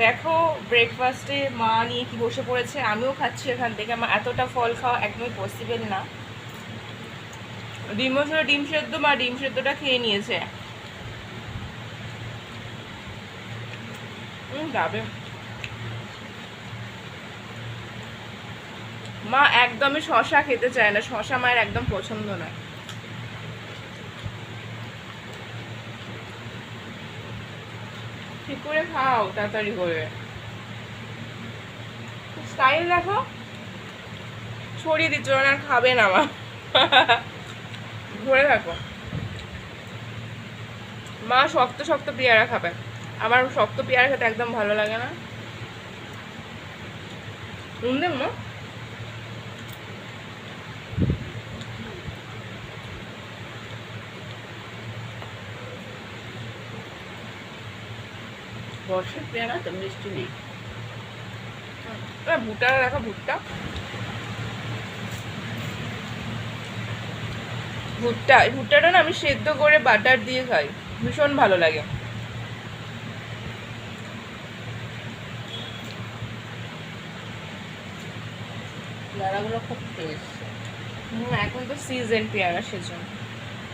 দেখো ব্রেকফাস্টে মা নিয়ে কি বসে পড়েছে, আমিও খাচ্ছি এখান থেকে। আমার এতটা ফল খাওয়া একদমই পসিবল না। ডিমও ছিল, ডিম সেদ্ধ, মা ডিম সেদ্ধটা খেয়ে নিয়েছে। যাবে। মা একদমই শশা খেতে চায় না, শশা মায়ের একদম পছন্দ নয়। ঠিক করে খাও তাড়াতাড়ি করে। স্টাইল দেখো, ছড়িয়ে দিচ্ছ না, আর খাবে না মা। ধরে থাকো। মা শক্ত শক্ত পেয়ারা খাবে, আমার শক্ত পেয়ারা খেতে একদম ভালো লাগে না। শুনলেন মা? বর্ষার পেয়ারা তো মিষ্টি নেই। ভুট্টা দেখো, ভুট্টা ভুট্টা এই ভুট্টাটা না আমি সেদ্ধ করে বাটার দিয়ে খাই, ভীষণ ভালো লাগে। পেয়ারাগুলো খুব ফ্রেশ। এখন তো সিজন পেয়ারা, সেজন্য।